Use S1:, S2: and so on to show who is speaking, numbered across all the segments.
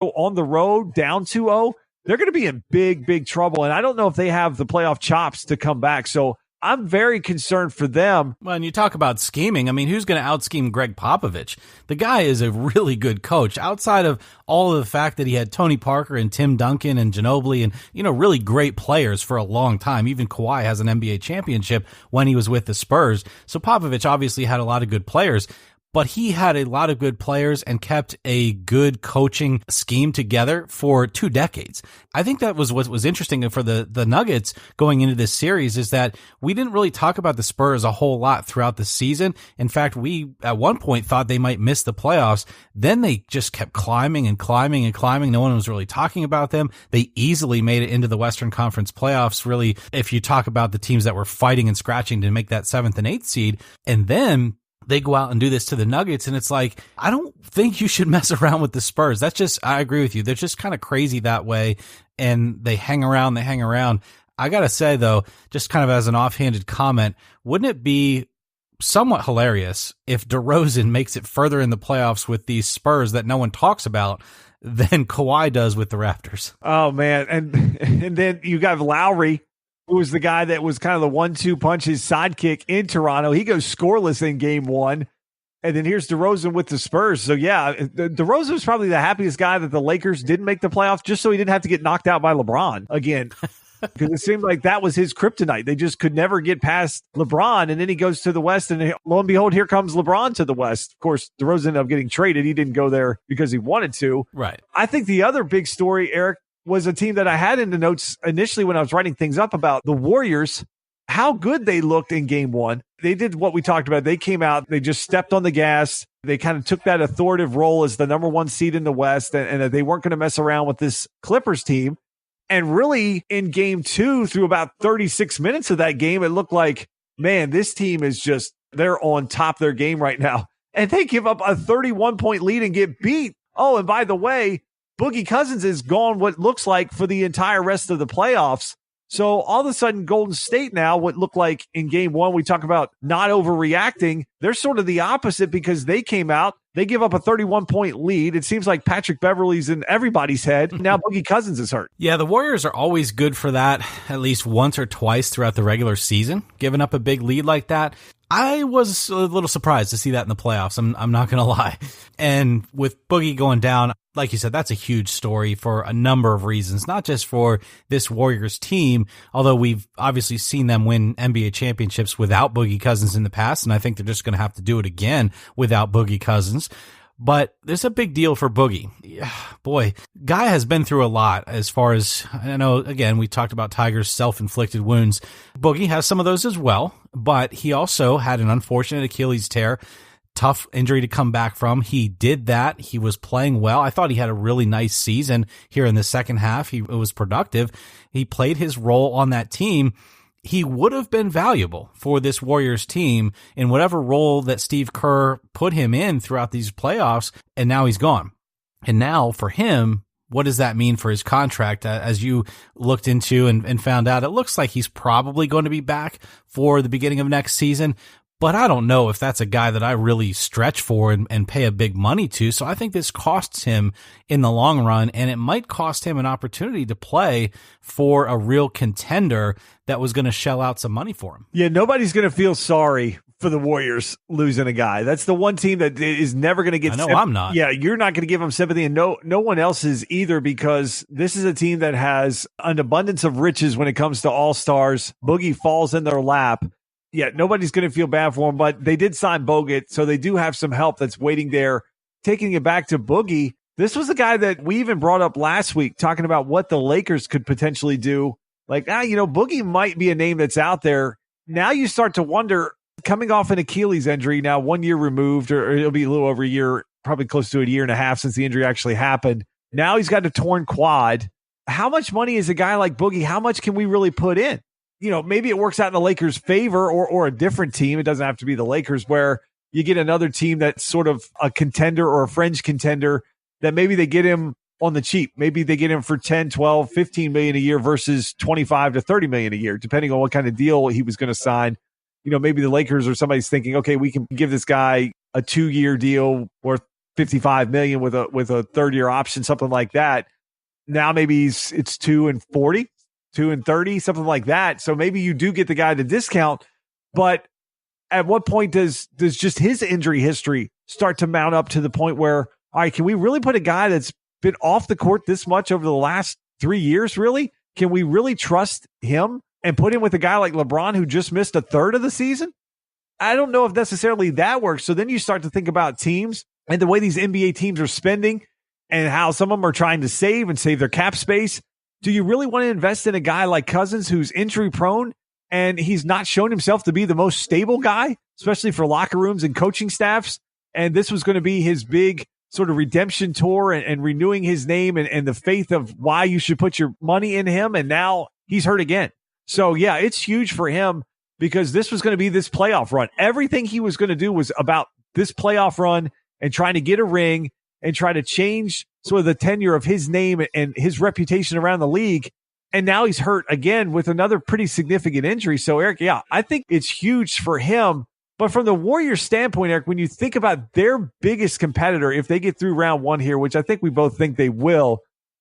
S1: on the road down 2-0, they're going to be in big, big trouble. And I don't know if they have the playoff chops to come back. So I'm very concerned for them.
S2: Well, and you talk about scheming. I mean, who's going to out-scheme Greg Popovich? The guy is a really good coach. Outside of all of the fact that he had Tony Parker and Tim Duncan and Ginobili and, really great players for a long time. Even Kawhi has an NBA championship when he was with the Spurs. So Popovich obviously had a lot of good players. But he had a lot of good players and kept a good coaching scheme together for 2 decades. I think that was what was interesting for the Nuggets going into this series, is that we didn't really talk about the Spurs a whole lot throughout the season. In fact, we at one point thought they might miss the playoffs. Then they just kept climbing and climbing and climbing. No one was really talking about them. They easily made it into the Western Conference playoffs, really, if you talk about the teams that were fighting and scratching to make that 7th and 8th seed. And then they go out and do this to the Nuggets, and it's like, I don't think you should mess around with the Spurs. That's just, I agree with you. They're just kind of crazy that way, and they hang around. I got to say, though, just kind of as an offhanded comment, wouldn't it be somewhat hilarious if DeRozan makes it further in the playoffs with these Spurs that no one talks about than Kawhi does with the Raptors?
S1: Oh, man. And then you got Lowry, who was the guy that was kind of the 1-2 punch, his sidekick in Toronto. He goes scoreless in game 1. And then here's DeRozan with the Spurs. So, yeah, DeRozan was probably the happiest guy that the Lakers didn't make the playoffs just so he didn't have to get knocked out by LeBron again. Because it seemed like that was his kryptonite. They just could never get past LeBron. And then he goes to the West, and lo and behold, here comes LeBron to the West. Of course, DeRozan ended up getting traded. He didn't go there because he wanted to.
S2: Right.
S1: I think the other big story, Eric, was a team that I had in the notes initially when I was writing things up about the Warriors, how good they looked in game 1. They did what we talked about. They came out, they just stepped on the gas. They kind of took that authoritative role as the number 1 seed in the West, and they weren't going to mess around with this Clippers team. And really, in game 2, through about 36 minutes of that game, it looked like, man, this team is just, they're on top of their game right now. And they give up a 31-point lead and get beat. Oh, and by the way, Boogie Cousins is gone what looks like for the entire rest of the playoffs. So all of a sudden, Golden State now, what looked like in game 1, we talk about not overreacting. They're sort of the opposite because they came out, they give up a 31-point lead. It seems like Patrick Beverley's in everybody's head. Now Boogie Cousins is hurt.
S2: Yeah, the Warriors are always good for that at least once or twice throughout the regular season, giving up a big lead like that. I was a little surprised to see that in the playoffs. I'm not going to lie. And with Boogie going down, like you said, that's a huge story for a number of reasons, not just for this Warriors team, although we've obviously seen them win NBA championships without Boogie Cousins in the past, and I think they're just going to have to do it again without Boogie Cousins. But there's a big deal for Boogie. Yeah, boy, guy has been through a lot as far as, I know, again, we talked about Tiger's self-inflicted wounds. Boogie has some of those as well, but he also had an unfortunate Achilles tear, tough injury to come back from. He did that. He was playing well. I thought he had a really nice season here in the second half. It was productive. He played his role on that team. He would have been valuable for this Warriors team in whatever role that Steve Kerr put him in throughout these playoffs, and now he's gone. And now for him, what does that mean for his contract? As you looked into and found out, it looks like he's probably going to be back for the beginning of next season. But I don't know if that's a guy that I really stretch for and pay a big money to. So I think this costs him in the long run, and it might cost him an opportunity to play for a real contender that was going to shell out some money for him.
S1: Yeah, nobody's going to feel sorry for the Warriors losing a guy. That's the one team that is never going to get
S2: sympathy. I'm not.
S1: Yeah, you're not going to give them sympathy, and no one else is either, because this is a team that has an abundance of riches when it comes to all-stars. Boogie falls in their lap. Yeah, nobody's going to feel bad for him, but they did sign Bogut, so they do have some help that's waiting there. Taking it back to Boogie, this was a guy that we even brought up last week, talking about what the Lakers could potentially do. Like, Boogie might be a name that's out there. Now you start to wonder, coming off an Achilles injury, now 1 year removed, or it'll be a little over a year, probably close to a year and a half since the injury actually happened. Now he's got a torn quad. How much money is a guy like Boogie? How much can we really put in? Maybe it works out in the Lakers' favor or a different team. It doesn't have to be the Lakers, where you get another team that's sort of a contender or a fringe contender that maybe they get him on the cheap. Maybe they get him for 10, 12, 15 million a year versus 25 to 30 million a year, depending on what kind of deal he was going to sign. Maybe the Lakers or somebody's thinking, okay, we can give this guy a 2-year deal worth $55 million with a third-year option, something like that. Now maybe it's 2 and 40, 2 and 30, something like that. So maybe you do get the guy at a discount, but at what point does just his injury history start to mount up to the point where, all right, can we really put a guy that's been off the court this much over the last 3 years, really? Can we really trust him and put him with a guy like LeBron who just missed a third of the season? I don't know if necessarily that works. So then you start to think about teams and the way these NBA teams are spending and how some of them are trying to save their cap space. Do you really want to invest in a guy like Cousins who's injury prone and he's not shown himself to be the most stable guy, especially for locker rooms and coaching staffs? And this was going to be his big sort of redemption tour and renewing his name and the faith of why you should put your money in him. And now he's hurt again. So yeah, it's huge for him because this was going to be this playoff run. Everything he was going to do was about this playoff run and trying to get a ring and try to change sort of the tenure of his name and his reputation around the league. And now he's hurt again with another pretty significant injury. So Eric, yeah, I think it's huge for him. But from the Warriors standpoint, Eric, when you think about their biggest competitor, if they get through round one here, which I think we both think they will,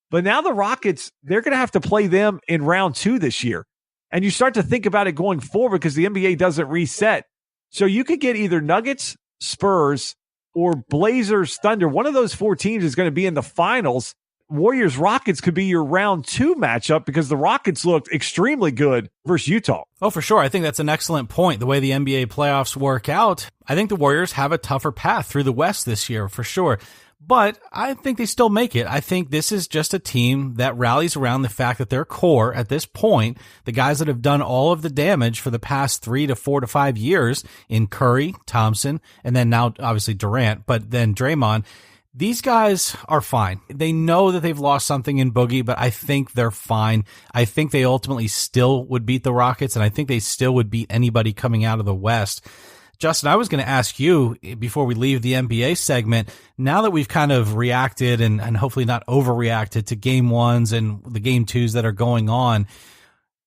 S1: but now the Rockets, they're going to have to play them in round two this year. And you start to think about it going forward because the NBA doesn't reset. So you could get either Nuggets, Spurs, or Blazers, Thunder. One of those four teams is going to be in the finals. Warriors Rockets could be your round two matchup because the Rockets looked extremely good versus Utah.
S2: Oh, for sure. I think that's an excellent point. The way the NBA playoffs work out, I think the Warriors have a tougher path through the West this year for sure. But I think they still make it. I think this is just a team that rallies around the fact that their core at this point, the guys that have done all of the damage for the past 3 to 4 to 5 years in Curry, Thompson, and then now obviously Durant, but then Draymond, these guys are fine. They know that they've lost something in Boogie, but I think they're fine. I think they ultimately still would beat the Rockets, and I think they still would beat anybody coming out of the West. Justin, I was going to ask you before we leave the NBA segment, now that we've kind of reacted and hopefully not overreacted to game ones and the game twos that are going on,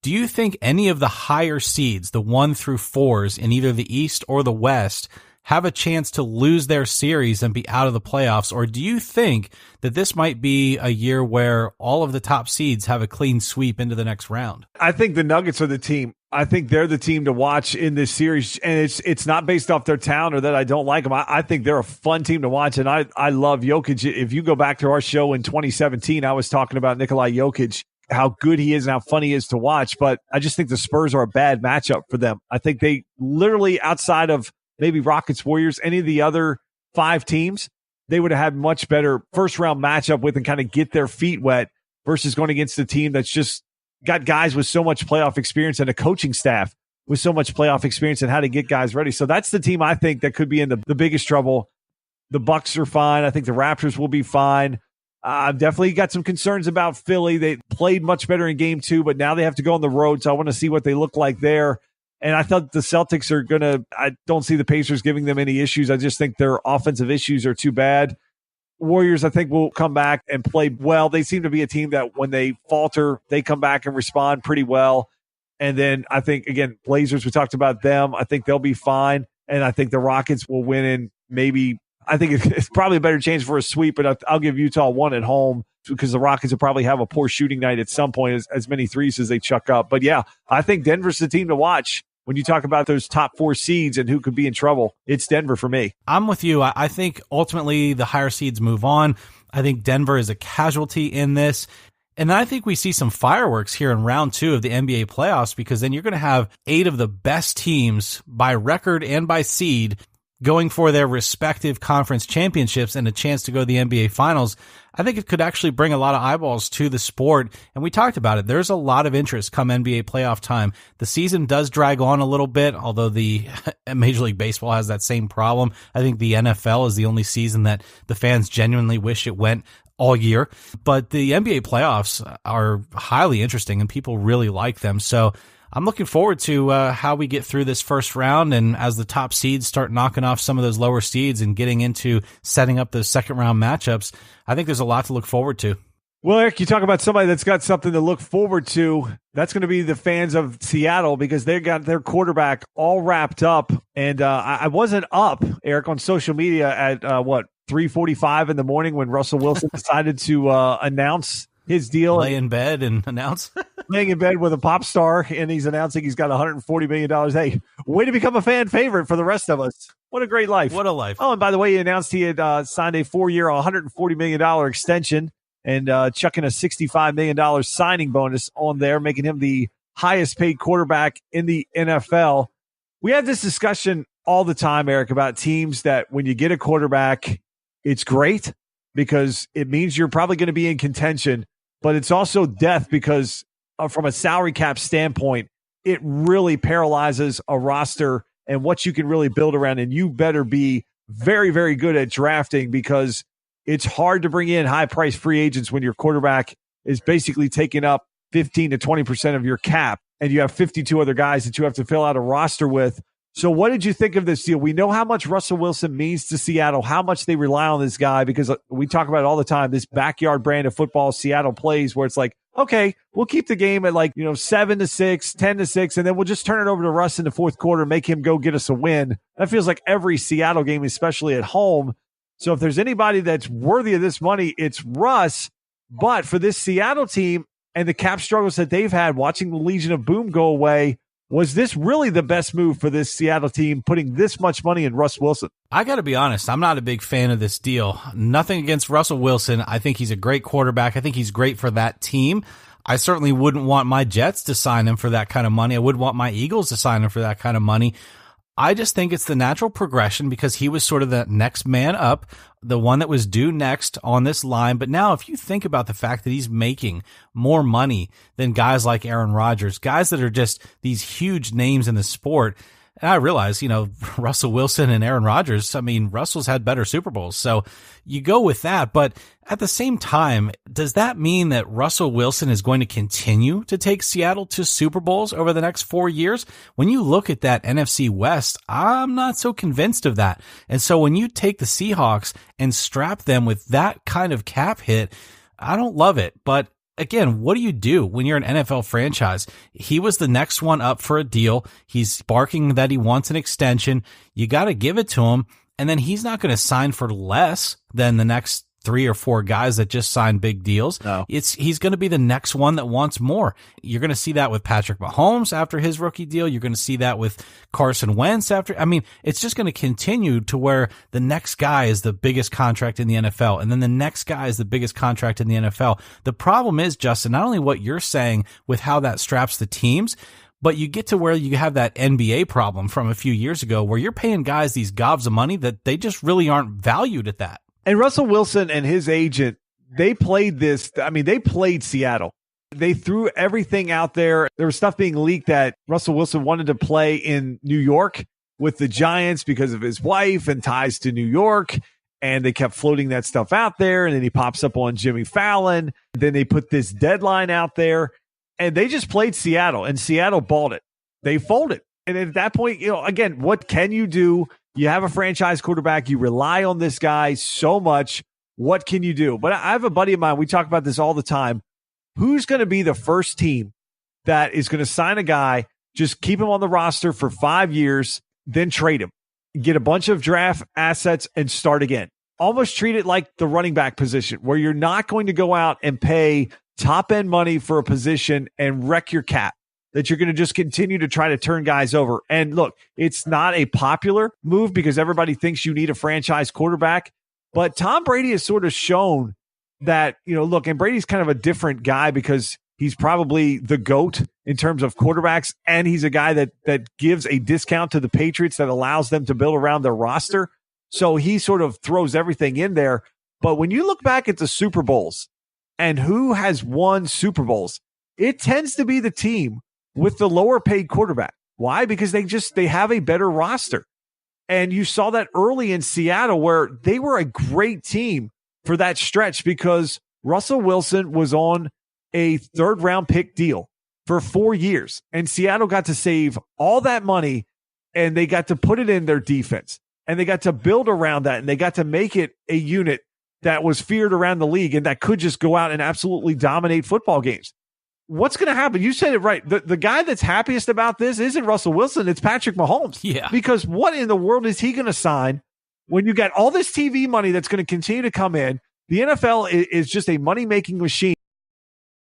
S2: do you think any of the higher seeds, the 1 through 4s in either the East or the West, have a chance to lose their series and be out of the playoffs? Or do you think that this might be a year where all of the top seeds have a clean sweep into the next round?
S1: I think the Nuggets are the team. I think they're the team to watch in this series. And it's not based off their talent or that I don't like them. I think they're a fun team to watch. And I love Jokic. If you go back to our show in 2017, I was talking about Nikola Jokic, how good he is and how fun he is to watch. But I just think the Spurs are a bad matchup for them. I think they literally, outside of maybe Rockets, Warriors, any of the other 5 teams, they would have had much better first round matchup with and kind of get their feet wet versus going against a team that's just got guys with so much playoff experience and a coaching staff with so much playoff experience and how to get guys ready. So that's the team I think that could be in the biggest trouble. The Bucks are fine. I think the Raptors will be fine. I've definitely got some concerns about Philly. They played much better in game 2, but now they have to go on the road. So I want to see what they look like there. And I thought the Celtics are going to, I don't see the Pacers giving them any issues. I just think their offensive issues are too bad. Warriors, I think, will come back and play well. They seem to be a team that when they falter, they come back and respond pretty well. And then I think, again, Blazers, we talked about them. I think they'll be fine. And I think the Rockets will win in maybe, I think it's probably a better chance for a sweep, but I'll give Utah 1 at home because the Rockets will probably have a poor shooting night at some point, as many threes as they chuck up. But yeah, I think Denver's the team to watch. When you talk about those top 4 seeds and who could be in trouble, it's Denver for me.
S2: I'm with you. I think ultimately the higher seeds move on. I think Denver is a casualty in this. And I think we see some fireworks here in round 2 of the NBA playoffs because then you're going to have 8 of the best teams by record and by seed going for their respective conference championships and a chance to go to the NBA finals. I think it could actually bring a lot of eyeballs to the sport. And we talked about it. There's a lot of interest come NBA playoff time. The season does drag on a little bit, although the Major League Baseball has that same problem. I think the NFL is the only season that the fans genuinely wish it went all year. But the NBA playoffs are highly interesting and people really like them. So I'm looking forward to how we get through this first round, and as the top seeds start knocking off some of those lower seeds and getting into setting up those second round matchups, I think there's a lot to look forward to.
S1: Well, Eric, you talk about somebody that's got something to look forward to. That's going to be the fans of Seattle because they got their quarterback all wrapped up. And I wasn't up, Eric, on social media at 3:45 in the morning when Russell Wilson decided to announce his deal.
S2: Lay in bed and announce.
S1: Laying in bed with a pop star, and he's announcing he's got $140 million. Hey, way to become a fan favorite for the rest of us. What a great life.
S2: What a life.
S1: Oh, and by the way, he announced he had signed a 4-year, $140 million extension and chucking a $65 million signing bonus on there, making him the highest paid quarterback in the NFL. We have this discussion all the time, Eric, about teams that when you get a quarterback, it's great because it means you're probably going to be in contention, but it's also death because from a salary cap standpoint, it really paralyzes a roster and what you can really build around. And you better be very, very good at drafting because it's hard to bring in high-priced free agents when your quarterback is basically taking up 15 to 20% of your cap and you have 52 other guys that you have to fill out a roster with. So what did you think of this deal? We know how much Russell Wilson means to Seattle, how much they rely on this guy, because we talk about it all the time, this backyard brand of football Seattle plays where it's like, okay, we'll keep the game at 7-6, 10-6, and then we'll just turn it over to Russ in the fourth quarter, make him go get us a win. That feels like every Seattle game, especially at home. So if there's anybody that's worthy of this money, it's Russ. But for this Seattle team and the cap struggles that they've had, watching the Legion of Boom go away, was this really the best move for this Seattle team, putting this much money in Russ Wilson?
S2: I got to be honest, I'm not a big fan of this deal. Nothing against Russell Wilson. I think he's a great quarterback. I think he's great for that team. I certainly wouldn't want my Jets to sign him for that kind of money. I wouldn't want my Eagles to sign him for that kind of money. I just think it's the natural progression because he was sort of the next man up, the one that was due next on this line. But now if you think about the fact that he's making more money than guys like Aaron Rodgers, guys that are just these huge names in the sport, and I realize, Russell Wilson and Aaron Rodgers, Russell's had better Super Bowls. So you go with that. But at the same time, does that mean that Russell Wilson is going to continue to take Seattle to Super Bowls over the next 4 years? When you look at that NFC West, I'm not so convinced of that. And so when you take the Seahawks and strap them with that kind of cap hit, I don't love it. But again, what do you do when you're an NFL franchise? He was the next one up for a deal. He's barking that he wants an extension. You got to give it to him. And then he's not going to sign for less than the next 3 or 4 guys that just signed big deals.
S1: No.
S2: He's going to be the next one that wants more. You're going to see that with Patrick Mahomes after his rookie deal. You're going to see that with Carson Wentz after. It's just going to continue to where the next guy is the biggest contract in the NFL. And then the next guy is the biggest contract in the NFL. The problem is, Justin, not only what you're saying with how that straps the teams, but you get to where you have that NBA problem from a few years ago where you're paying guys these gobs of money that they just really aren't valued at that.
S1: And Russell Wilson and his agent, they played this. They played Seattle. They threw everything out there. There was stuff being leaked that Russell Wilson wanted to play in New York with the Giants because of his wife and ties to New York. And they kept floating that stuff out there. And then he pops up on Jimmy Fallon. Then they put this deadline out there. And they just played Seattle, and Seattle balled it. They folded. And at that point, again, what can you do? You have a franchise quarterback. You rely on this guy so much. What can you do? But I have a buddy of mine. We talk about this all the time. Who's going to be the first team that is going to sign a guy, just keep him on the roster for 5 years, then trade him, get a bunch of draft assets, and start again? Almost treat it like the running back position, where you're not going to go out and pay top-end money for a position and wreck your cap, that you're going to just continue to try to turn guys over. And look, it's not a popular move because everybody thinks you need a franchise quarterback, but Tom Brady has sort of shown that, look, and Brady's kind of a different guy because he's probably the GOAT in terms of quarterbacks, and he's a guy that gives a discount to the Patriots that allows them to build around their roster. So he sort of throws everything in there. But when you look back at the Super Bowls, and who has won Super Bowls, it tends to be the team with the lower paid quarterback. Why? Because they have a better roster. And you saw that early in Seattle where they were a great team for that stretch because Russell Wilson was on a 3rd round pick deal for 4 years. And Seattle got to save all that money and they got to put it in their defense. And they got to build around that and they got to make it a unit that was feared around the league and that could just go out and absolutely dominate football games. What's going to happen? You said it right. The guy that's happiest about this isn't Russell Wilson. It's Patrick Mahomes.
S2: Yeah.
S1: Because what in the world is he going to sign when you got all this TV money that's going to continue to come in, the NFL is just a money-making machine.